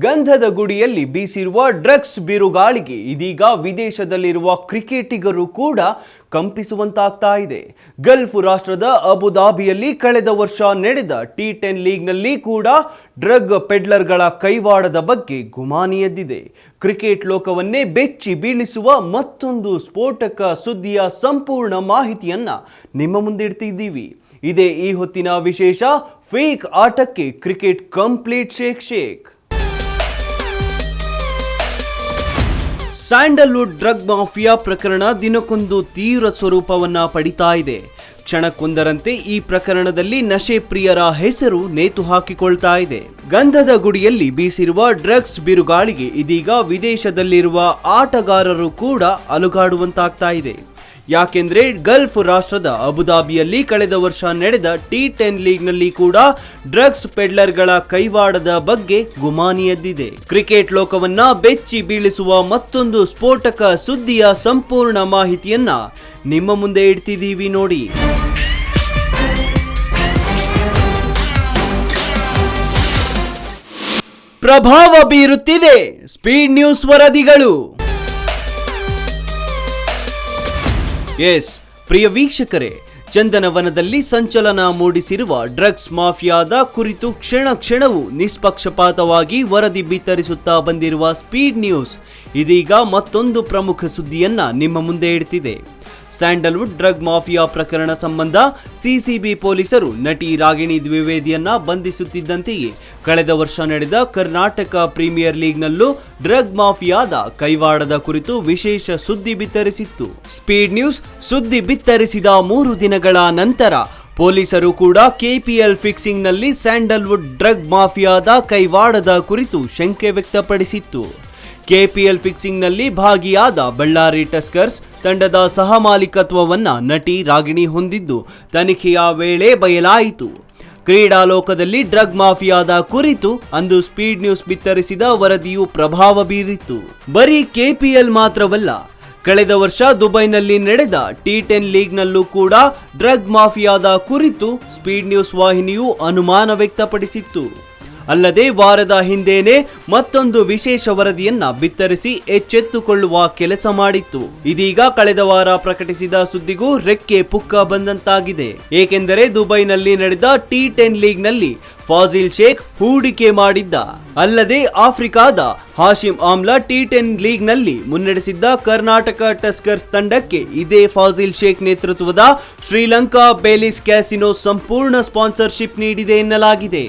ಗಂಧದ ಗುಡಿಯಲ್ಲಿ ಬೀಸಿರುವ ಡ್ರಗ್ಸ್ ಬಿರುಗಾಳಿಗೆ ಇದೀಗ ವಿದೇಶದಲ್ಲಿರುವ ಕ್ರಿಕೆಟಿಗರು ಕೂಡ ಕಂಪಿಸುವಂತಾಗ್ತಾ ಇದೆ. ಗಲ್ಫ್ ರಾಷ್ಟ್ರದ ಅಬುಧಾಬಿಯಲ್ಲಿ ಕಳೆದ ವರ್ಷ ನಡೆದ T10 ಲೀಗ್ನಲ್ಲಿ ಕೂಡ ಡ್ರಗ್ ಪೆಡ್ಲರ್ಗಳ ಕೈವಾಡದ ಬಗ್ಗೆ ಗುಮಾನಿ ಎದ್ದಿದೆ. ಕ್ರಿಕೆಟ್ ಲೋಕವನ್ನೇ ಬೆಚ್ಚಿ ಬೀಳಿಸುವ ಮತ್ತೊಂದು ಸ್ಫೋಟಕ ಸುದ್ದಿಯ ಸಂಪೂರ್ಣ ಮಾಹಿತಿಯನ್ನ ನಿಮ್ಮ ಮುಂದಿಡ್ತಿದ್ದೀವಿ. ಇದೇ ಈ ಹೊತ್ತಿನ ವಿಶೇಷ. ಫೇಕ್ ಆಟಕ್ಕೆ cricket complete shake. Sandalwood drug mafia ಪ್ರಕರಣ ದಿನಕ್ಕೊಂದು ತೀವ್ರ ಸ್ವರೂಪವನ್ನ ಪಡಿತಾ ಇದೆ. ಕ್ಷಣಕ್ಕೊಂದರಂತೆ ಈ ಪ್ರಕರಣದಲ್ಲಿ ನಶೆ ಪ್ರಿಯರ ಹೆಸರು ನೇತು ಹಾಕಿಕೊಳ್ತಾ ಇದೆ. ಗಂಧದ ಗುಡಿಯಲ್ಲಿ ಬೀಸಿರುವ ಡ್ರಗ್ಸ್ ಬಿರುಗಾಳಿಗೆ ಇದೀಗ ವಿದೇಶದಲ್ಲಿರುವ ಆಟಗಾರರು ಕೂಡ ಅಲುಗಾಡುವಂತಾಗ್ತಾ ಇದೆ. ಯಾಕೆಂದ್ರೆ ಗಲ್ಫ್ ರಾಷ್ಟ್ರದ ಅಬುಧಾಬಿಯಲ್ಲಿ ಕಳೆದ ವರ್ಷ ನಡೆದ T10 ಲೀಗ್ನಲ್ಲಿ ಕೂಡ ಡ್ರಗ್ಸ್ ಪೆಡ್ಲರ್ಗಳ ಕೈವಾಡದ ಬಗ್ಗೆ ಗುಮಾನಿ ಎದ್ದಿದೆ. ಕ್ರಿಕೆಟ್ ಲೋಕವನ್ನ ಬೆಚ್ಚಿ ಬೀಳಿಸುವ ಮತ್ತೊಂದು ಸ್ಫೋಟಕ ಸುದ್ದಿಯ ಸಂಪೂರ್ಣ ಮಾಹಿತಿಯನ್ನ ನಿಮ್ಮ ಮುಂದೆ ಇಡ್ತಿದ್ದೀವಿ ನೋಡಿ. ಪ್ರಭಾವ ಬೀರುತ್ತಿದೆ ಸ್ಪೀಡ್ ನ್ಯೂಸ್ ವರದಿಗಳು. ಪ್ರಿಯ ವೀಕ್ಷಕರೇ, ಚಂದನವನದಲ್ಲಿ ಸಂಚಲನ ಮೂಡಿಸಿರುವ ಡ್ರಗ್ಸ್ ಮಾಫಿಯಾದ ಕುರಿತು ಕ್ಷಣವೂ ನಿಷ್ಪಕ್ಷಪಾತವಾಗಿ ವರದಿ ಬಿತ್ತರಿಸುತ್ತಾ ಬಂದಿರುವ ಸ್ಪೀಡ್ ನ್ಯೂಸ್ ಇದೀಗ ಮತ್ತೊಂದು ಪ್ರಮುಖ ಸುದ್ದಿಯನ್ನ ನಿಮ್ಮ ಮುಂದೆ ಇಡ್ತಿದೆ. ಸ್ಯಾಂಡಲ್ವುಡ್ ಡ್ರಗ್ ಮಾಫಿಯಾ ಪ್ರಕರಣ ಸಂಬಂಧ ಸಿಸಿಬಿ ಪೊಲೀಸರು ನಟಿ ರಾಗಿಣಿ ದ್ವಿವೇದಿಯನ್ನ ಬಂಧಿಸುತ್ತಿದ್ದಂತೆಯೇ ಕಳೆದ ವರ್ಷ ನಡೆದ ಕರ್ನಾಟಕ ಪ್ರೀಮಿಯರ್ ಲೀಗ್ನಲ್ಲೂ ಡ್ರಗ್ ಮಾಫಿಯಾದ ಕೈವಾಡದ ಕುರಿತು ವಿಶೇಷ ಸುದ್ದಿ ಬಿತ್ತರಿಸಿತ್ತು. ಸ್ಪೀಡ್ ನ್ಯೂಸ್ ಸುದ್ದಿ ಬಿತ್ತರಿಸಿದ 3 ದಿನಗಳ ನಂತರ ಪೊಲೀಸರು ಕೂಡ KPL ಫಿಕ್ಸಿಂಗ್ನಲ್ಲಿ ಸ್ಯಾಂಡಲ್ವುಡ್ ಡ್ರಗ್ ಮಾಫಿಯಾದ ಕೈವಾಡದ ಕುರಿತು ಶಂಕೆ ವ್ಯಕ್ತಪಡಿಸಿತ್ತು. KPL ಫಿಕ್ಸಿಂಗ್ನಲ್ಲಿ ಭಾಗಿಯಾದ ಬಳ್ಳಾರಿ ಟಸ್ಕರ್ಸ್ ತಂಡದ ಸಹ ಮಾಲೀಕತ್ವವನ್ನ ನಟಿ ರಾಗಿಣಿ ಹೊಂದಿದ್ದು ತನಿಖೆಯ ವೇಳೆ ಬಯಲಾಯಿತು. ಕ್ರೀಡಾ ಲೋಕದಲ್ಲಿ ಡ್ರಗ್ ಮಾಫಿಯಾದ ಕುರಿತು ಅಂದು ಸ್ಪೀಡ್ ನ್ಯೂಸ್ ಬಿತ್ತರಿಸಿದ ವರದಿಯು ಪ್ರಭಾವ ಬೀರಿತ್ತು. ಬರೀ KPL ಮಾತ್ರವಲ್ಲ, ಕಳೆದ ವರ್ಷ ದುಬೈನಲ್ಲಿ ನಡೆದ T10 ಲೀಗ್ನಲ್ಲೂ ಕೂಡ ಡ್ರಗ್ ಮಾಫಿಯಾದ ಕುರಿತು ಸ್ಪೀಡ್ ನ್ಯೂಸ್ ವಾಹಿನಿಯು ಅನುಮಾನ ವ್ಯಕ್ತಪಡಿಸಿತ್ತು. ಅಲ್ಲದೆ ವಾರದ ಹಿಂದೇನೆ ಮತ್ತೊಂದು ವಿಶೇಷ ವರದಿಯನ್ನ ಬಿತ್ತರಿಸಿ ಎಚ್ಚೆತ್ತುಕೊಳ್ಳುವ ಕೆಲಸ ಮಾಡಿತ್ತು. ಇದೀಗ ಕಳೆದ ವಾರ ಪ್ರಕಟಿಸಿದ ಸುದ್ದಿಗೂ ರೆಕ್ಕೆ ಪುಕ್ಕ ಬಂದಂತಾಗಿದೆ. ಏಕೆಂದರೆ ದುಬೈನಲ್ಲಿ ನಡೆದ T10 ಲೀಗ್ನಲ್ಲಿ ಫಾಜಿಲ್ ಶೇಖ್ ಹೂಡಿಕೆ ಮಾಡಿದ್ದ. ಅಲ್ಲದೆ ಆಫ್ರಿಕಾದ ಹಾಶಿಂ ಆಮ್ಲಾ T10 ಲೀಗ್ನಲ್ಲಿ ಮುನ್ನಡೆಸಿದ್ದ ಕರ್ನಾಟಕ ಟಸ್ಕರ್ಸ್ ತಂಡಕ್ಕೆ ಇದೇ ಫಾಜಿಲ್ ಶೇಖ್ ನೇತೃತ್ವದ ಶ್ರೀಲಂಕಾ ಬೇಲಿಸ್ ಕ್ಯಾಸಿನೋ ಸಂಪೂರ್ಣ ಸ್ಪಾನ್ಸರ್ಶಿಪ್ ನೀಡಿದೆ ಎನ್ನಲಾಗಿದೆ.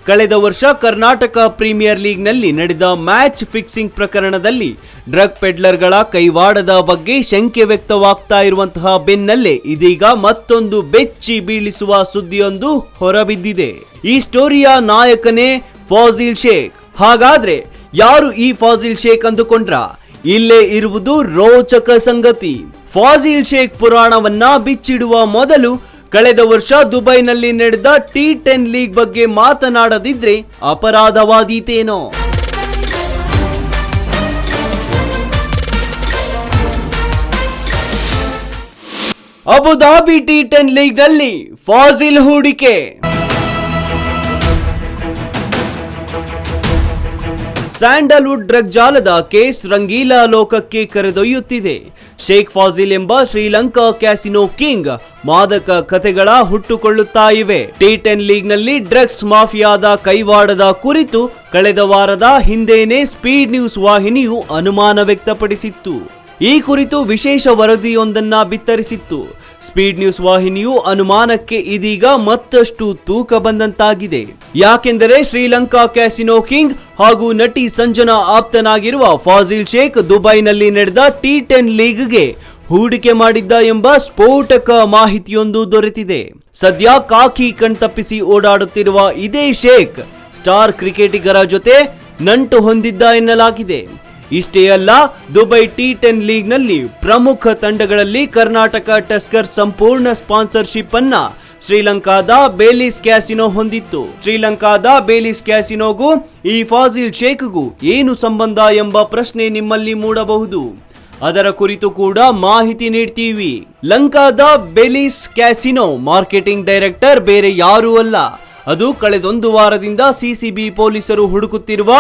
ಕಳೆದ ವರ್ಷ ಕರ್ನಾಟಕ ಪ್ರೀಮಿಯರ್ ಲೀಗ್ನಲ್ಲಿ ನಡೆದ ಮ್ಯಾಚ್ ಫಿಕ್ಸಿಂಗ್ ಪ್ರಕರಣದಲ್ಲಿ ಡ್ರಗ್ ಪೆಡ್ಲರ್ಗಳ ಕೈವಾಡದ ಬಗ್ಗೆ ಶಂಕೆ ವ್ಯಕ್ತವಾಗ್ತಾ ಇರುವಂತಹ ಬೆನ್ನಲ್ಲೇ ಇದೀಗ ಮತ್ತೊಂದು ಬೆಚ್ಚಿ ಬೀಳಿಸುವ ಸುದ್ದಿಯೊಂದು ಹೊರಬಿದ್ದಿದೆ. ಈ ಸ್ಟೋರಿಯ ನಾಯಕನೇ ಫಾಜಿಲ್ ಶೇಖ್. ಹಾಗಾದ್ರೆ ಯಾರು ಈ ಫಾಜಿಲ್ ಶೇಖ್ ಅಂದುಕೊಂಡ್ರ? ಇಲ್ಲೇ ಇರುವುದು ರೋಚಕ ಸಂಗತಿ. ಫಾಜಿಲ್ ಶೇಖ್ ಪುರಾಣವನ್ನ ಬಿಚ್ಚಿಡುವ ಮೊದಲು ಕಳೆದ ವರ್ಷ ದುಬೈನಲ್ಲಿ ನಡೆದ T10 ಲೀಗ್ ಬಗ್ಗೆ ಮಾತನಾಡದಿದ್ರೆ ಅಪರಾಧವಾದೀತೇನೋ. ಅಬುಧಾಬಿ T10 ಲೀಗ್ನಲ್ಲಿ ಫಾಜಿಲ್ ಹೂಡಿಕೆ. ಸ್ಯಾಂಡಲ್ವುಡ್ ಡ್ರಗ್ ಜಾಲದ ಕೇಸ್ ರಂಗೀಲಾ ಲೋಕಕ್ಕೆ ಕರೆದೊಯ್ಯುತ್ತಿದೆ. ಶೇಖ್ ಫಾಜಿಲ್ ಎಂಬ ಶ್ರೀಲಂಕಾ ಕ್ಯಾಸಿನೋ ಕಿಂಗ್ ಮಾದಕ ಕಥೆಗಳ ಹುಟ್ಟುಕೊಳ್ಳುತ್ತಾ ಇವೆ. T10 ಲೀಗ್ನಲ್ಲಿ ಡ್ರಗ್ಸ್ ಮಾಫಿಯಾದ ಕೈವಾಡದ ಕುರಿತು ಕಳೆದ ವಾರದ ಹಿಂದೇನೆ ಸ್ಪೀಡ್ ನ್ಯೂಸ್ ವಾಹಿನಿಯು ಅನುಮಾನ ವ್ಯಕ್ತಪಡಿಸಿತ್ತು. ಈ ಕುರಿತು ವಿಶೇಷ ವರದಿಯೊಂದನ್ನ ಬಿತ್ತರಿಸಿತ್ತು. ಸ್ಪೀಡ್ ನ್ಯೂಸ್ ವಾಹಿನಿಯು ಅನುಮಾನಕ್ಕೆ ಇದೀಗ ಮತ್ತಷ್ಟು ತೂಕ ಬಂದಂತಾಗಿದೆ. ಯಾಕೆಂದರೆ ಶ್ರೀಲಂಕಾ ಕ್ಯಾಸಿನೋ ಕಿಂಗ್ ಹಾಗೂ ನಟಿ ಸಂಜನಾ ಆಪ್ತನಾಗಿರುವ ಫಾಜಿಲ್ ಶೇಖ್ ದುಬೈನಲ್ಲಿ ನಡೆದ T10 ಲೀಗ್ಗೆ ಹೂಡಿಕೆ ಮಾಡಿದ್ದ ಎಂಬ ಸ್ಫೋಟಕ ಮಾಹಿತಿಯೊಂದು ದೊರೆತಿದೆ. ಸದ್ಯ ಕಾಕಿ ಕಣ್ತಪ್ಪಿಸಿ ಓಡಾಡುತ್ತಿರುವ ಇದೇ ಶೇಖ್ ಸ್ಟಾರ್ ಕ್ರಿಕೆಟಿಗರ ಜೊತೆ ನಂಟು ಹೊಂದಿದ್ದ ಎನ್ನಲಾಗಿದೆ. ಇಷ್ಟೇ ಅಲ್ಲ, ದುಬೈ T10 ಲೀಗ್ನಲ್ಲಿ ಪ್ರಮುಖ ತಂಡಗಳಲ್ಲಿ ಕರ್ನಾಟಕ ಟಸ್ಕರ್ ಸಂಪೂರ್ಣ ಸ್ಪಾನ್ಸರ್ಶಿಪ್ ಅನ್ನ ಶ್ರೀಲಂಕಾದ ಬೇಲಿಸ್ ಕ್ಯಾಸಿನೋ ಹೊಂದಿತ್ತು. ಶ್ರೀಲಂಕಾದ ಬೇಲಿಸ್ ಕ್ಯಾಸಿನೋಗೂ ಈ ಫಾಜಿಲ್ ಶೇಖ್ಗೂ ಏನು ಸಂಬಂಧ ಎಂಬ ಪ್ರಶ್ನೆ ನಿಮ್ಮಲ್ಲಿ ಮೂಡಬಹುದು. ಅದರ ಕುರಿತು ಕೂಡ ಮಾಹಿತಿ ನೀಡ್ತೀವಿ. ಲಂಕಾದ ಬೇಲಿಸ್ ಕ್ಯಾಸಿನೋ ಮಾರ್ಕೆಟಿಂಗ್ ಡೈರೆಕ್ಟರ್ ಬೇರೆ ಯಾರೂ ಅಲ್ಲ, ಅದು ಕಳೆದೊಂದು ವಾರದಿಂದ ಸಿಸಿಬಿ ಪೊಲೀಸರು ಹುಡುಕುತ್ತಿರುವ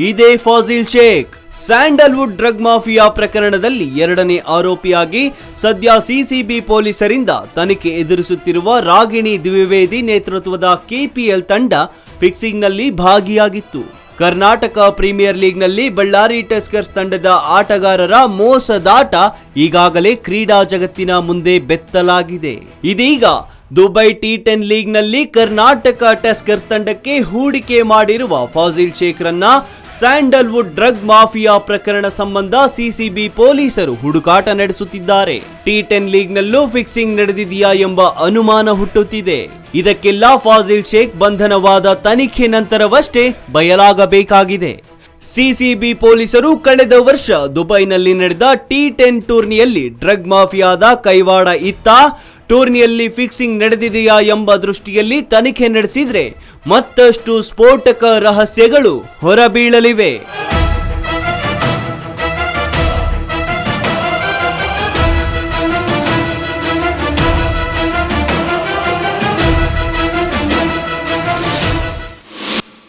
ಇದೇ Faasil Sheikh. Sandalwood drug mafia ಪ್ರಕರಣದಲ್ಲಿ ಎರಡನೇ ಆರೋಪಿಯಾಗಿ ಸದ್ಯ ಸಿಸಿಬಿ ಪೊಲೀಸರಿಂದ ತನಿಖೆ ಎದುರಿಸುತ್ತಿರುವ ರಾಗಿಣಿ ದ್ವಿವೇದಿ ನೇತೃತ್ವದ ಕೆಪಿಎಲ್ ತಂಡ ಫಿಕ್ಸಿಂಗ್ನಲ್ಲಿ ಭಾಗಿಯಾಗಿತ್ತು. ಕರ್ನಾಟಕ ಪ್ರೀಮಿಯರ್ ಲೀಗ್ನಲ್ಲಿ ಬಳ್ಳಾರಿ ಟಸ್ಕರ್ಸ್ ತಂಡದ ಆಟಗಾರರ ಮೋಸದಾಟ ಈಗಾಗಲೇ ಕ್ರೀಡಾ ಜಗತ್ತಿನ ಮುಂದೆ ಬೆತ್ತಲಾಗಿದೆ. ಇದೀಗ ದುಬೈ T10 ಲೀಗ್ನಲ್ಲಿ ಕರ್ನಾಟಕ ಟಸ್ಕರ್ಸ್ ತಂಡಕ್ಕೆ ಹೂಡಿಕೆ ಮಾಡಿರುವ ಫಾಜಿಲ್ ಶೇಖ್ರನ್ನ ಸ್ಯಾಂಡಲ್ವುಡ್ ಡ್ರಗ್ ಮಾಫಿಯಾ ಪ್ರಕರಣ ಸಂಬಂಧ ಸಿಸಿಬಿ ಪೊಲೀಸರು ಹುಡುಕಾಟ ನಡೆಸುತ್ತಿದ್ದಾರೆ. T10 ಲೀಗ್ನಲ್ಲೂ ಫಿಕ್ಸಿಂಗ್ ನಡೆದಿದೆಯಾ ಎಂಬ ಅನುಮಾನ ಹುಟ್ಟುತ್ತಿದೆ. ಇದಕ್ಕೆಲ್ಲ ಫಾಜಿಲ್ ಶೇಖ್ ಬಂಧನವಾದ ತನಿಖೆ ನಂತರವಷ್ಟೇ ಬಯಲಾಗಬೇಕಾಗಿದೆ. ಸಿಸಿಬಿ ಪೊಲೀಸರು ಕಳೆದ ವರ್ಷ ದುಬೈನಲ್ಲಿ ನಡೆದ T10 ಟೂರ್ನಿಯಲ್ಲಿ ಡ್ರಗ್ ಮಾಫಿಯಾದ ಕೈವಾಡ ಇತ್ತ, ಟೂರ್ನಿಯಲ್ಲಿ ಫಿಕ್ಸಿಂಗ್ ನಡೆದಿದೆಯಾ ಎಂಬ ದೃಷ್ಟಿಯಲ್ಲಿ ತನಿಖೆ ನಡೆಸಿದ್ರೆ ಮತ್ತಷ್ಟು ಸ್ಫೋಟಕ ರಹಸ್ಯಗಳು ಹೊರಬೀಳಲಿವೆ.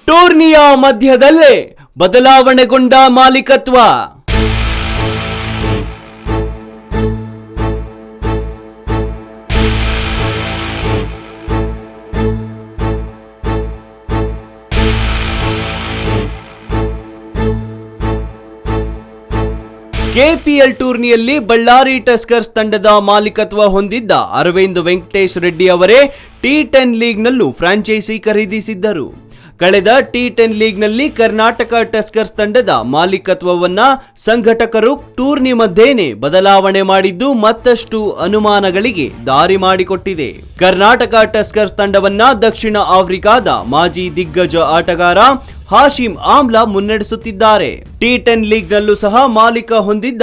ಟೂರ್ನಿಯ ಮಧ್ಯದಲ್ಲೇ ಬದಲಾವಣೆಗೊಂಡ ಮಾಲೀಕತ್ವ. ಕೆಪಿಎಲ್ ಟೂರ್ನಿಯಲ್ಲಿ ಬಳ್ಳಾರಿ ಟಸ್ಕರ್ಸ್ ತಂಡದ ಮಾಲೀಕತ್ವ ಹೊಂದಿದ್ದ ಅರವಿಂದ್ ವೆಂಕಟೇಶ್ ರೆಡ್ಡಿ ಅವರೇ T10 ಲೀಗ್ನಲ್ಲೂ ಫ್ರಾಂಚೈಸಿ ಖರೀದಿಸಿದ್ದರು. ಕಳೆದ T10 ಲೀಗ್ನಲ್ಲಿ ಕರ್ನಾಟಕ ಟಸ್ಕರ್ಸ್ ತಂಡದ ಮಾಲೀಕತ್ವವನ್ನ ಸಂಘಟಕರು ಟೂರ್ನಿ ಮಧ್ಯೇನೆ ಬದಲಾವಣೆ ಮಾಡಿದ್ದು ಮತ್ತಷ್ಟು ಅನುಮಾನಗಳಿಗೆ ದಾರಿ ಮಾಡಿಕೊಟ್ಟಿದೆ. ಕರ್ನಾಟಕ ಟಸ್ಕರ್ಸ್ ತಂಡವನ್ನ ದಕ್ಷಿಣ ಆಫ್ರಿಕಾದ ಮಾಜಿ ದಿಗ್ಗಜ ಆಟಗಾರ ಹಾಶಿಂ ಆಮ್ಲಾ ಮುನ್ನಡೆಸುತ್ತಿದ್ದಾರೆ. T10 ಲೀಗ್ನಲ್ಲೂ ಸಹ ಮಾಲೀಕ ಹೊಂದಿದ್ದ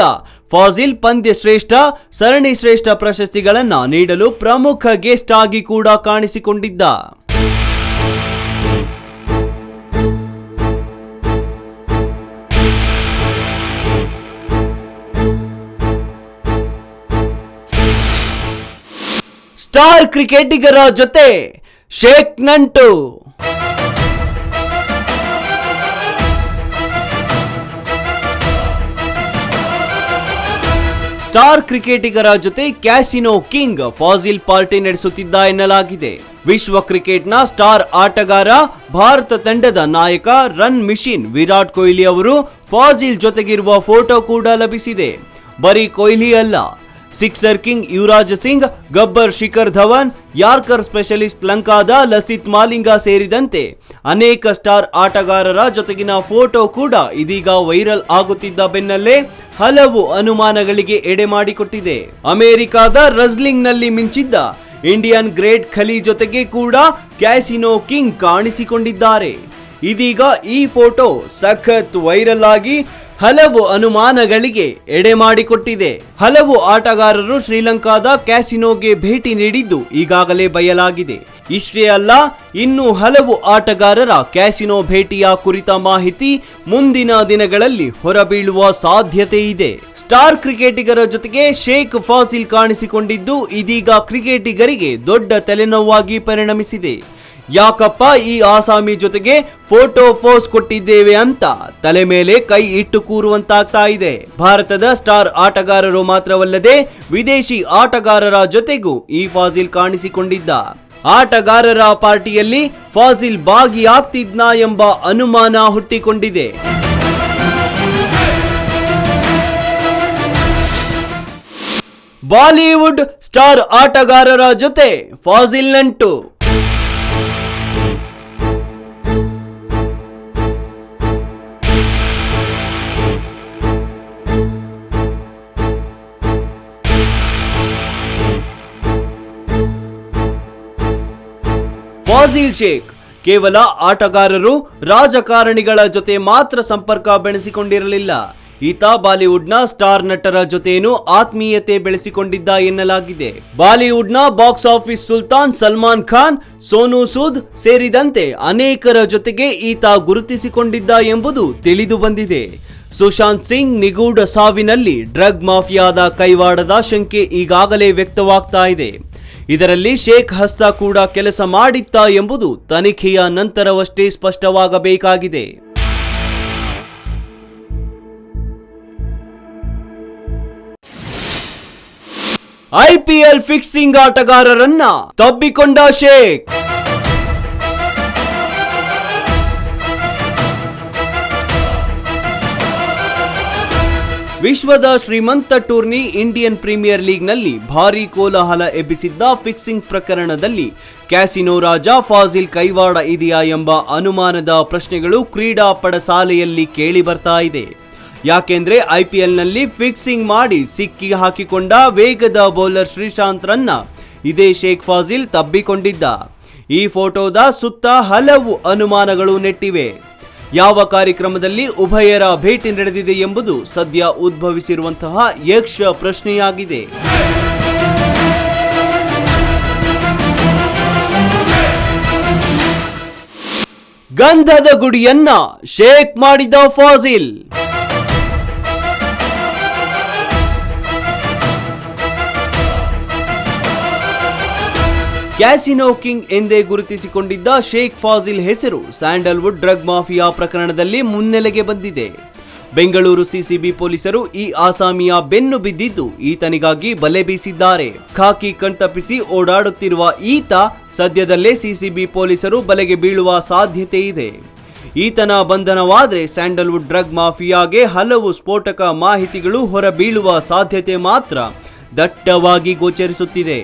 ಫಾಜಿಲ್ ಪಂದ್ಯ ಶ್ರೇಷ್ಠ, ಸರಣಿ ಶ್ರೇಷ್ಠ ಪ್ರಶಸ್ತಿಗಳನ್ನ ನೀಡಲು ಪ್ರಮುಖ ಗೆಸ್ಟ್ ಆಗಿ ಕೂಡ ಕಾಣಿಸಿಕೊಂಡಿದ್ದ. ಸ್ಟಾರ್ ಕ್ರಿಕೆಟಿಗರ ಜೊತೆ ಶೇಖ್ ನಂಟು. ಸ್ಟಾರ್ ಕ್ರಿಕೆಟಿಗರ ಜೊತೆ ಕ್ಯಾಸಿನೋ ಕಿಂಗ್ ಫಾಜಿಲ್ ಪಾರ್ಟಿ ನಡೆಸುತ್ತಿದ್ದ ಎನ್ನಲಾಗಿದೆ. ವಿಶ್ವ ಕ್ರಿಕೆಟ್ನ ಸ್ಟಾರ್ ಆಟಗಾರ, ಭಾರತ ತಂಡದ ನಾಯಕ, ರನ್ ಮಿಷಿನ್ ವಿರಾಟ್ ಕೊಹ್ಲಿ ಅವರು ಫಾಜಿಲ್ ಜೊತೆಗಿರುವ ಫೋಟೋ ಕೂಡ ಲಭಿಸಿದೆ. ಬರೀ ಕೊಹ್ಲಿ ಅಲ್ಲ, sixer king Yuvraj Singh, Gabbar Shikhar Dhawan, yorker specialist ಲಂಕಾದ ಲಸಿತ್ ಮಾಲಿಂಗ ಸೇರಿದಂತೆ ಅನೇಕ ಸ್ಟಾರ್ ಆಟಗಾರರ ಜೊತೆಗಿನ ಫೋಟೋ ಕೂಡ ಇದೀಗ ವೈರಲ್ ಆಗುತ್ತಿದ್ದ ಬೆನ್ನಲ್ಲೇ ಹಲವು ಅನುಮಾನಗಳಿಗೆ ಎಡೆ ಮಾಡಿಕೊಟ್ಟಿದೆ. ಅಮೆರಿಕಾದ ರಸ್ಲಿಂಗ್ ನಲ್ಲಿ ಮಿಂಚಿದ್ದ ಇಂಡಿಯನ್ ಗ್ರೇಟ್ ಖಲಿ ಜೊತೆಗೆ ಕೂಡ ಕ್ಯಾಸಿನೋ ಕಿಂಗ್ ಕಾಣಿಸಿಕೊಂಡಿದ್ದಾರೆ. ಇದೀಗ ಈ ಫೋಟೋ ಸಖತ್ ವೈರಲ್ ಆಗಿ ಹಲವು ಅನುಮಾನಗಳಿಗೆ ಎಡೆ ಮಾಡಿಕೊಟ್ಟಿದೆ. ಹಲವು ಆಟಗಾರರು ಶ್ರೀಲಂಕಾದ ಕ್ಯಾಸಿನೋಗೆ ಭೇಟಿ ನೀಡಿದ್ದು ಈಗಾಗಲೇ ಬಯಲಾಗಿದೆ. ಇಷ್ಟೇ ಅಲ್ಲ, ಇನ್ನು ಹಲವು ಆಟಗಾರರ ಕ್ಯಾಸಿನೋ ಭೇಟಿಯ ಕುರಿತ ಮಾಹಿತಿ ಮುಂದಿನ ದಿನಗಳಲ್ಲಿ ಹೊರಬೀಳುವ ಸಾಧ್ಯತೆ ಇದೆ. ಸ್ಟಾರ್ ಕ್ರಿಕೆಟಿಗರ ಜೊತೆಗೆ ಶೇಖ್ ಫಾಜಿಲ್ ಕಾಣಿಸಿಕೊಂಡಿದ್ದು ಇದೀಗ ಕ್ರಿಕೆಟಿಗರಿಗೆ ದೊಡ್ಡ ತಲೆನೋವಾಗಿ ಪರಿಣಮಿಸಿದೆ. ಯಾಕಪ್ಪ ಈ ಆಸಾಮಿ ಜೊತೆಗೆ ಫೋಟೋ ಪೋಸ್ ಕೊಟ್ಟಿದ್ದೇವೆ ಅಂತ ತಲೆ ಮೇಲೆ ಕೈ ಇಟ್ಟು ಕೂರುವಂತಾಗ್ತಾ ಇದೆ. ಭಾರತದ ಸ್ಟಾರ್ ಆಟಗಾರರು ಮಾತ್ರವಲ್ಲದೆ ವಿದೇಶಿ ಆಟಗಾರರ ಜೊತೆಗೂ ಈ ಫಾಜಿಲ್ ಕಾಣಿಸಿಕೊಂಡಿದ್ದ. ಆಟಗಾರರ ಪಾರ್ಟಿಯಲ್ಲಿ ಫಾಜಿಲ್ ಭಾಗಿಯಾಗ್ತಿದ್ನಾ ಎಂಬ ಅನುಮಾನ ಹುಟ್ಟಿಕೊಂಡಿದೆ. ಬಾಲಿವುಡ್ ಸ್ಟಾರ್ ಆಟಗಾರರ ಜೊತೆ ಫಾಜಿಲ್ ನಂಟು. ಫಾಜಿಲ್ ಶೇಖ್ ಕೇವಲ ಆಟಗಾರರು, ರಾಜಕಾರಣಿಗಳ ಜೊತೆ ಮಾತ್ರ ಸಂಪರ್ಕ ಬೆಳೆಸಿಕೊಂಡಿರಲಿಲ್ಲ. ಈತ ಬಾಲಿವುಡ್ನ ಸ್ಟಾರ್ ನಟರ ಜೊತೆನೂ ಆತ್ಮೀಯತೆ ಬೆಳೆಸಿಕೊಂಡಿದ್ದ ಎನ್ನಲಾಗಿದೆ. ಬಾಲಿವುಡ್ನ ಬಾಕ್ಸ್ ಆಫೀಸ್ ಸುಲ್ತಾನ್ ಸಲ್ಮಾನ್ ಖಾನ್, ಸೋನು ಸೂದ್ ಸೇರಿದಂತೆ ಅನೇಕರ ಜೊತೆಗೆ ಈತ ಗುರುತಿಸಿಕೊಂಡಿದ್ದ ಎಂಬುದು ತಿಳಿದು ಬಂದಿದೆ. ಸುಶಾಂತ್ ಸಿಂಗ್ ನಿಗೂಢ ಸಾವಿನಲ್ಲಿ ಡ್ರಗ್ ಮಾಫಿಯಾದ ಕೈವಾಡದ ಶಂಕೆ ಈಗಾಗಲೇ ವ್ಯಕ್ತವಾಗ್ತಾ ಇದೆ. ಇದರಲ್ಲಿ ಶೇಖ್ ಹಸ್ತ ಕೂಡ ಕೆಲಸ ಮಾಡಿತ್ತಾ ಎಂಬುದು ತನಿಖೆಯ ನಂತರವಷ್ಟೇ ಸ್ಪಷ್ಟವಾಗಬೇಕಾಗಿದೆ. IPL ಫಿಕ್ಸಿಂಗ್ ಆಟಗಾರರನ್ನ ತಬ್ಬಿಕೊಂಡ ಶೇಖ್. ವಿಶ್ವದ ಶ್ರೀಮಂತ ಟೂರ್ನಿ ಇಂಡಿಯನ್ ಪ್ರೀಮಿಯರ್ ಲೀಗ್ನಲ್ಲಿ ಭಾರೀ ಕೋಲಾಹಲ ಎಬ್ಬಿಸಿದ್ದ ಫಿಕ್ಸಿಂಗ್ ಪ್ರಕರಣದಲ್ಲಿ ಕ್ಯಾಸಿನೋ ರಾಜ ಫಾಜಿಲ್ ಕೈವಾಡ ಇದೆಯಾ ಎಂಬ ಅನುಮಾನದ ಪ್ರಶ್ನೆಗಳು ಕ್ರೀಡಾ ಪಡಸಾಲೆಯಲ್ಲಿ ಕೇಳಿ ಬರ್ತಾ ಇದೆ. ಯಾಕೆಂದ್ರೆ IPLನಲ್ಲಿ ಫಿಕ್ಸಿಂಗ್ ಮಾಡಿ ಸಿಕ್ಕಿ ಹಾಕಿಕೊಂಡ ವೇಗದ ಬೌಲರ್ ಶ್ರೀಶಾಂತ್ರನ್ನ ಇದೇ ಶೇಖ್ ಫಾಜಿಲ್ ತಬ್ಬಿಕೊಂಡಿದ್ದ. ಈ ಫೋಟೋದ ಸುತ್ತ ಹಲವು ಅನುಮಾನಗಳು ನೆಟ್ಟಿವೆ. ಯಾವ ಕಾರ್ಯಕ್ರಮದಲ್ಲಿ ಉಭಯರ ಭೇಟಿ ನಡೆದಿದೆ ಎಂಬುದು ಸದ್ಯ ಉದ್ಭವಿಸಿರುವಂತಹ ಯಕ್ಷ ಪ್ರಶ್ನೆಯಾಗಿದೆ. ಗಂಧದ ಗುಡಿಯನ್ನ ಶೇಕ್ ಮಾಡಿದ ಫಾಜಿಲ್. ಕ್ಯಾಸಿನೋ ಕಿಂಗ್ ಎಂದೇ ಗುರುತಿಸಿಕೊಂಡಿದ್ದ ಶೇಖ್ ಫಾಜಿಲ್ ಹೆಸರು ಸ್ಯಾಂಡಲ್ವುಡ್ ಡ್ರಗ್ ಮಾಫಿಯಾ ಪ್ರಕರಣದಲ್ಲಿ ಮುನ್ನೆಲೆಗೆ ಬಂದಿದೆ. ಬೆಂಗಳೂರು ಸಿಸಿಬಿ ಪೊಲೀಸರು ಈ ಆಸಾಮಿಯ ಬೆನ್ನು ಬಿದ್ದಿದ್ದು ಈತನಿಗಾಗಿ ಬಲೆ ಬೀಸಿದ್ದಾರೆ. ಖಾಕಿ ಕಣ್ತಪ್ಪಿಸಿ ಓಡಾಡುತ್ತಿರುವ ಈತ ಸದ್ಯದಲ್ಲೇ ಸಿಸಿಬಿ ಪೊಲೀಸರು ಬಲೆಗೆ ಬೀಳುವ ಸಾಧ್ಯತೆ ಇದೆ. ಈತನ ಬಂಧನವಾದ್ರೆ ಸ್ಯಾಂಡಲ್ವುಡ್ ಡ್ರಗ್ ಮಾಫಿಯಾಗೆ ಹಲವು ಸ್ಫೋಟಕ ಮಾಹಿತಿಗಳು ಹೊರಬೀಳುವ ಸಾಧ್ಯತೆ ಮಾತ್ರ ದಟ್ಟವಾಗಿ ಗೋಚರಿಸುತ್ತಿದೆ.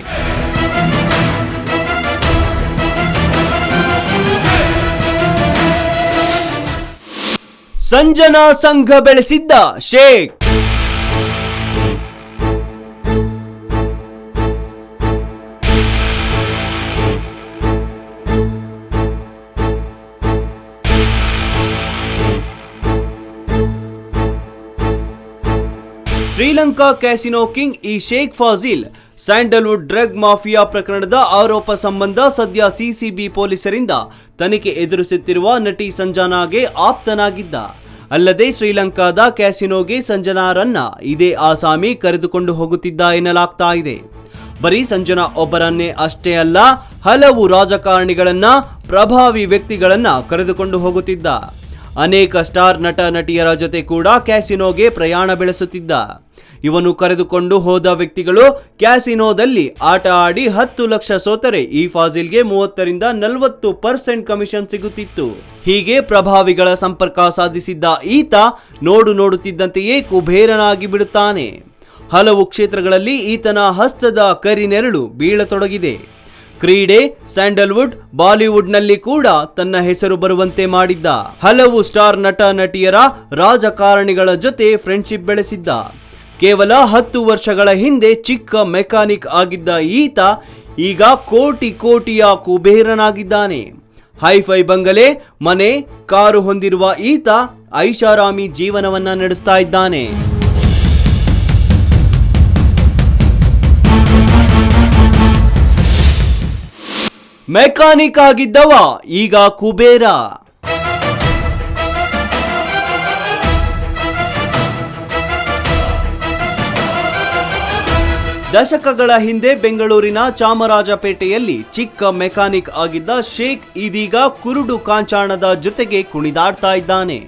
ಸಂಜನಾ ಸಂಘ ಬೆಳೆಸಿದ್ದ ಶೇಖ್. ಶ್ರೀಲಂಕಾ ಕ್ಯಾಸಿನೋ ಕಿಂಗ್ ಈ Sheikh Faasil Sandalwood drug mafia ಪ್ರಕರಣದ ಆರೋಪ ಸಂಬಂಧ ಸದ್ಯ ಸಿಸಿಬಿ ಪೊಲೀಸರಿಂದ ತನಿಖೆ ಎದುರಿಸುತ್ತಿರುವ ನಟಿ ಸಂಜನಾಗೆ ಆಪ್ತನಾಗಿದ್ದ. ಅಲ್ಲದೆ ಶ್ರೀಲಂಕಾದ ಕ್ಯಾಸಿನೋಗೆ ಸಂಜನಾರನ್ನ ಇದೇ ಆಸಾಮಿ ಕರೆದುಕೊಂಡು ಹೋಗುತ್ತಿದ್ದ ಎನ್ನಲಾಗ್ತಾ ಇದೆ. ಬರೀ ಸಂಜನಾ ಒಬ್ಬರನ್ನೇ ಅಷ್ಟೇ ಅಲ್ಲ, ಹಲವು ರಾಜಕಾರಣಿಗಳನ್ನ, ಪ್ರಭಾವಿ ವ್ಯಕ್ತಿಗಳನ್ನ ಕರೆದುಕೊಂಡು ಹೋಗುತ್ತಿದ್ದ. ಅನೇಕ ಸ್ಟಾರ್ ನಟ ನಟಿಯರ ಜೊತೆ ಕೂಡ ಕ್ಯಾಸಿನೋಗೆ ಪ್ರಯಾಣ ಬೆಳೆಸುತ್ತಿದ್ದ. ಇವನು ಕರೆದುಕೊಂಡು ಹೋದ ವ್ಯಕ್ತಿಗಳು ಕ್ಯಾಸಿನೋದಲ್ಲಿ ಆಟ ಆಡಿ 10 ಲಕ್ಷ ಸೋತರೆ ಈ ಫಾಜಿಲ್ಗೆ 30ರಿಂದ 40% ಕಮಿಷನ್ ಸಿಗುತ್ತಿತ್ತು. ಹೀಗೆ ಪ್ರಭಾವಿಗಳ ಸಂಪರ್ಕ ಸಾಧಿಸಿದ್ದ ಈತ ನೋಡುತ್ತಿದ್ದಂತೆಯೇ ಕುಬೇರನಾಗಿ ಬಿಡುತ್ತಾನೆ. ಹಲವು ಕ್ಷೇತ್ರಗಳಲ್ಲಿ ಈತನ ಹಸ್ತದ ಕರಿನೆರಳು ಬೀಳತೊಡಗಿದೆ. ಕ್ರೀಡೆ, ಸ್ಯಾಂಡಲ್ವುಡ್, ಬಾಲಿವುಡ್ನಲ್ಲಿ ಕೂಡ ತನ್ನ ಹೆಸರು ಬರುವಂತೆ ಮಾಡಿದ್ದ. ಹಲವು ಸ್ಟಾರ್ ನಟ ನಟಿಯರ, ರಾಜಕಾರಣಿಗಳ ಜೊತೆ ಫ್ರೆಂಡ್ಶಿಪ್ ಬೆಳೆಸಿದ್ದ. ಕೇವಲ 10 ವರ್ಷಗಳ ಹಿಂದೆ ಚಿಕ್ಕ ಮೆಕ್ಯಾನಿಕ್ ಆಗಿದ್ದ ಈತ ಈಗ ಕೋಟಿಯ ಕುಬೇರನಾಗಿದ್ದಾನೆ. ಹೈಫೈ ಬಂಗಲೆ, ಮನೆ, ಕಾರು ಹೊಂದಿರುವ ಈತ ಐಷಾರಾಮಿ ಜೀವನವನ್ನ ನಡೆಸ್ತಾ ಇದ್ದಾನೆ. ಮೆಕ್ಯಾನಿಕ್ ಆಗಿದ್ದವ ಈಗ ಕುಬೇರ. ದಶಕಗಳ ಹಿಂದೆ ಬೆಂಗಳೂರಿನ ಚಾಮರಾಜಪೇಟೆಯಲ್ಲಿ ಚಿಕ್ಕ ಮೆಕ್ಯಾನಿಕ್ ಆಗಿದ್ದ ಶೇಖ್ ಇದೀಗ ಕುರುಡು ಕಾಂಚಾಣದ ಜೊತೆಗೆ ಕುಣಿದಾಡ್ತಾ ಇದ್ದಾನೆ.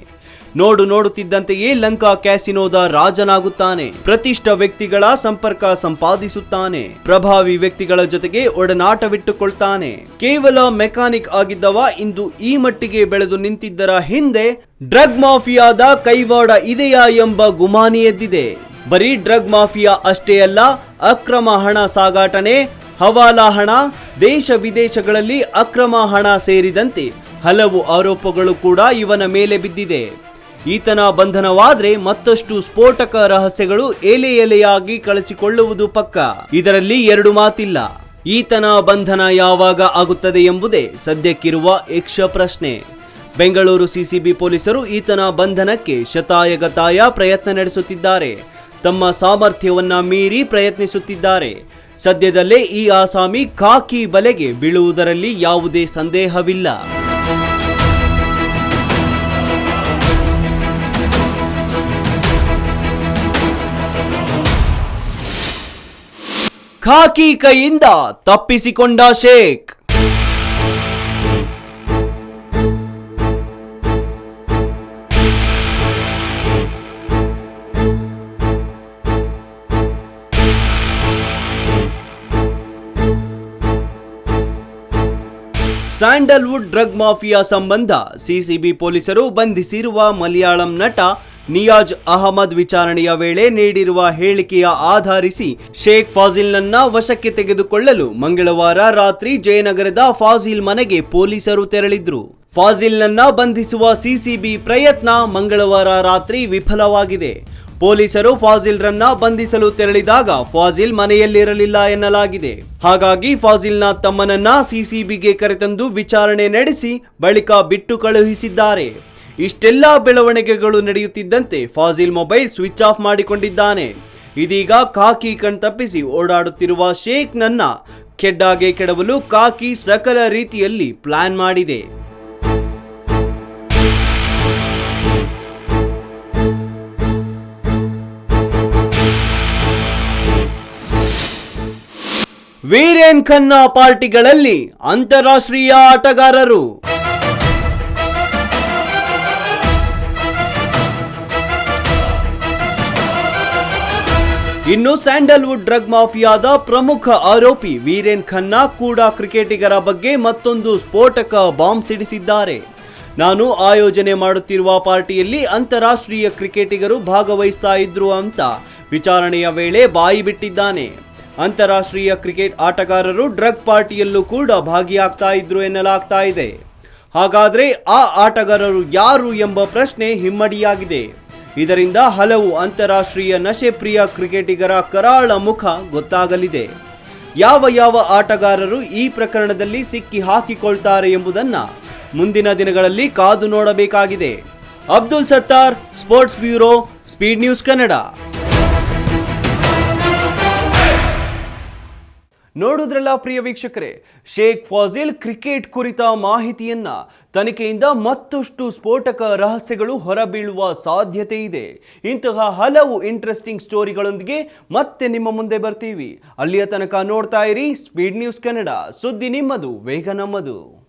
ನೋಡುತ್ತಿದ್ದಂತೆಯೇ ಲಂಕಾ ಕ್ಯಾಸಿನೋದ ರಾಜನಾಗುತ್ತಾನೆ. ಪ್ರತಿಷ್ಠ ವ್ಯಕ್ತಿಗಳ ಸಂಪರ್ಕ ಸಂಪಾದಿಸುತ್ತಾನೆ. ಪ್ರಭಾವಿ ವ್ಯಕ್ತಿಗಳ ಜೊತೆಗೆ ಒಡನಾಟವಿಟ್ಟುಕೊಳ್ತಾನೆ. ಕೇವಲ ಮೆಕ್ಯಾನಿಕ್ ಆಗಿದ್ದವ ಇಂದು ಈ ಮಟ್ಟಿಗೆ ಬೆಳೆದು ನಿಂತಿದ್ದರ ಹಿಂದೆ ಡ್ರಗ್ ಮಾಫಿಯಾದ ಕೈವಾಡ ಇದೆಯಾ ಎಂಬ ಗುಮಾನಿ ಎದ್ದಿದೆ. ಬರೀ ಡ್ರಗ್ ಮಾಫಿಯಾ ಅಷ್ಟೇ ಅಲ್ಲ, ಅಕ್ರಮ ಹಣ ಸಾಗಾಟನೆ, ಹವಾಲಾ ಹಣ, ದೇಶ ವಿದೇಶಗಳಲ್ಲಿ ಅಕ್ರಮ ಹಣ ಸೇರಿದಂತೆ ಹಲವು ಆರೋಪಗಳು ಕೂಡ ಇವನ ಮೇಲೆ ಬಿದ್ದಿದೆ. ಈತನ ಬಂಧನವಾದ್ರೆ ಮತ್ತಷ್ಟು ಸ್ಫೋಟಕ ರಹಸ್ಯಗಳು ಎಲೆಯಾಗಿ ಕಳಿಸಿಕೊಳ್ಳುವುದು ಪಕ್ಕ. ಇದರಲ್ಲಿ 2 ಮಾತಿಲ್ಲ. ಈತನ ಬಂಧನ ಯಾವಾಗ ಆಗುತ್ತದೆ ಎಂಬುದೇ ಸದ್ಯಕ್ಕಿರುವ ಯಕ್ಷ ಪ್ರಶ್ನೆ. ಬೆಂಗಳೂರು ಸಿಸಿಬಿ ಪೊಲೀಸರು ಈತನ ಬಂಧನಕ್ಕೆ ಶತಾಯಗತಾಯ ಪ್ರಯತ್ನ ನಡೆಸುತ್ತಿದ್ದಾರೆ. ತಮ್ಮ ಸಾಮರ್ಥ್ಯವನ್ನ ಮೀರಿ ಪ್ರಯತ್ನಿಸುತ್ತಿದ್ದಾರೆ. ಸದ್ಯದಲ್ಲೇ ಈ ಆಸಾಮಿ ಖಾಕಿ ಬಲೆಗೆ ಬೀಳುವುದರಲ್ಲಿ ಯಾವುದೇ ಸಂದೇಹವಿಲ್ಲ. ಖಾಕಿ ಕೈಯಿಂದ ತಪ್ಪಿಸಿಕೊಂಡ ಶೇಖ್. ಸ್ಯಾಂಡಲ್ವುಡ್ ಡ್ರಗ್ ಮಾಫಿಯಾ ಸಂಬಂಧ ಸಿಸಿಬಿ ಪೊಲೀಸರು ಬಂಧಿಸಿರುವ ಮಲಯಾಳಂ ನಟ ನಿಯಾಜ್ ಅಹಮದ್ ವಿಚಾರಣೆಯ ವೇಳೆ ನೀಡಿರುವ ಹೇಳಿಕೆಯ ಆಧರಿಸಿ ಶೇಖ್ ಫಾಜಿಲ್ನನ್ನ ವಶಕ್ಕೆ ತೆಗೆದುಕೊಳ್ಳಲು ಮಂಗಳವಾರ ರಾತ್ರಿ ಜಯನಗರದ ಫಾಜಿಲ್ ಮನೆಗೆ ಪೊಲೀಸರು ತೆರಳಿದ್ರು. ಫಾಜಿಲ್ನನ್ನ ಬಂಧಿಸುವ ಸಿಸಿಬಿ ಪ್ರಯತ್ನ ಮಂಗಳವಾರ ರಾತ್ರಿ ವಿಫಲವಾಗಿದೆ. ಪೊಲೀಸರು ಫಾಜಿಲ್ರನ್ನ ಬಂಧಿಸಲು ತೆರಳಿದಾಗ ಫಾಜಿಲ್ ಮನೆಯಲ್ಲಿರಲಿಲ್ಲ ಎನ್ನಲಾಗಿದೆ. ಹಾಗಾಗಿ ಫಾಜಿಲ್ನ ತಮ್ಮನನ್ನ ಸಿಸಿಬಿಗೆ ಕರೆತಂದು ವಿಚಾರಣೆ ನಡೆಸಿ ಬಳಿಕ ಬಿಟ್ಟು ಕಳುಹಿಸಿದ್ದಾರೆ. ಇಷ್ಟೆಲ್ಲ ಬೆಳವಣಿಗೆಗಳು ನಡೆಯುತ್ತಿದ್ದಂತೆ ಫಾಜಿಲ್ ಮೊಬೈಲ್ ಸ್ವಿಚ್ ಆಫ್ ಮಾಡಿಕೊಂಡಿದ್ದಾನೆ. ಇದೀಗ ಖಾಕಿ ಕಣ್ತಪ್ಪಿಸಿ ಓಡಾಡುತ್ತಿರುವ ಶೇಖ್ ನನ್ನ ಕೆಡ್ಡಾಗೆ ಕೆಡವಲು ಖಾಕಿ ಸಕಲ ರೀತಿಯಲ್ಲಿ ಪ್ಲಾನ್ ಮಾಡಿದೆ. ವೀರೇನ್ ಖನ್ನಾ ಪಾರ್ಟಿಗಳಲ್ಲಿ ಅಂತಾರಾಷ್ಟ್ರೀಯ ಆಟಗಾರರು. ಇನ್ನು ಸ್ಯಾಂಡಲ್ವುಡ್ ಡ್ರಗ್ ಮಾಫಿಯಾದ ಪ್ರಮುಖ ಆರೋಪಿ ವೀರೇನ್ ಖನ್ನಾ ಕೂಡ ಕ್ರಿಕೆಟಿಗರ ಬಗ್ಗೆ ಮತ್ತೊಂದು ಸ್ಫೋಟಕ ಬಾಂಬ್ ಸಿಡಿಸಿದ್ದಾರೆ. ನಾನು ಆಯೋಜನೆ ಮಾಡುತ್ತಿರುವ ಪಾರ್ಟಿಯಲ್ಲಿ ಅಂತಾರಾಷ್ಟ್ರೀಯ ಕ್ರಿಕೆಟಿಗರು ಭಾಗವಹಿಸ್ತಾ ಇದ್ರು ಅಂತ ವಿಚಾರಣೆಯ ವೇಳೆ ಬಾಯಿ ಬಿಟ್ಟಿದ್ದಾನೆ. ಅಂತಾರಾಷ್ಟ್ರೀಯ ಕ್ರಿಕೆಟ್ ಆಟಗಾರರು ಡ್ರಗ್ ಪಾರ್ಟಿಯಲ್ಲೂ ಕೂಡ ಭಾಗಿಯಾಗ್ತಾ ಇದ್ರು ಎನ್ನಲಾಗ್ತಾ ಇದೆ. ಹಾಗಾದ್ರೆ ಆ ಆಟಗಾರರು ಯಾರು ಎಂಬ ಪ್ರಶ್ನೆ ಹಿಮ್ಮಡಿಯಾಗಿದೆ. ಇದರಿಂದ ಹಲವು ಅಂತಾರಾಷ್ಟ್ರೀಯ ನಶೆಪ್ರಿಯ ಕ್ರಿಕೆಟಿಗರ ಕರಾಳ ಮುಖ ಗೊತ್ತಾಗಲಿದೆ. ಯಾವ ಆಟಗಾರರು ಈ ಪ್ರಕರಣದಲ್ಲಿ ಸಿಕ್ಕಿ ಹಾಕಿಕೊಳ್ತಾರೆ ಎಂಬುದನ್ನ ಮುಂದಿನ ದಿನಗಳಲ್ಲಿ ಕಾದು ನೋಡಬೇಕಾಗಿದೆ. Abdul Sattar, sports bureau, speed news Kannada. ನೋಡುದ್ರಲ್ಲ ಪ್ರಿಯ ವೀಕ್ಷಕರೇ, ಶೇಖ್ ಫಾಜಿಲ್ ಕ್ರಿಕೆಟ್ ಕುರಿತ ಮಾಹಿತಿಯನ್ನ ತನಿಖೆಯಿಂದ ಮತ್ತಷ್ಟು ಸ್ಫೋಟಕ ರಹಸ್ಯಗಳು ಹೊರಬೀಳುವ ಸಾಧ್ಯತೆ ಇದೆ. ಇಂತಹ ಹಲವು ಇಂಟ್ರೆಸ್ಟಿಂಗ್ ಸ್ಟೋರಿಗಳೊಂದಿಗೆ ಮತ್ತೆ ನಿಮ್ಮ ಮುಂದೆ ಬರ್ತೀವಿ. ಅಲ್ಲಿಯ ತನಕ ನೋಡ್ತಾ ಇರಿ ಸ್ಪೀಡ್ ನ್ಯೂಸ್ ಕನ್ನಡ. ಸುದ್ದಿ ನಿಮ್ಮದು, ವೇಗ ನಮ್ಮದು.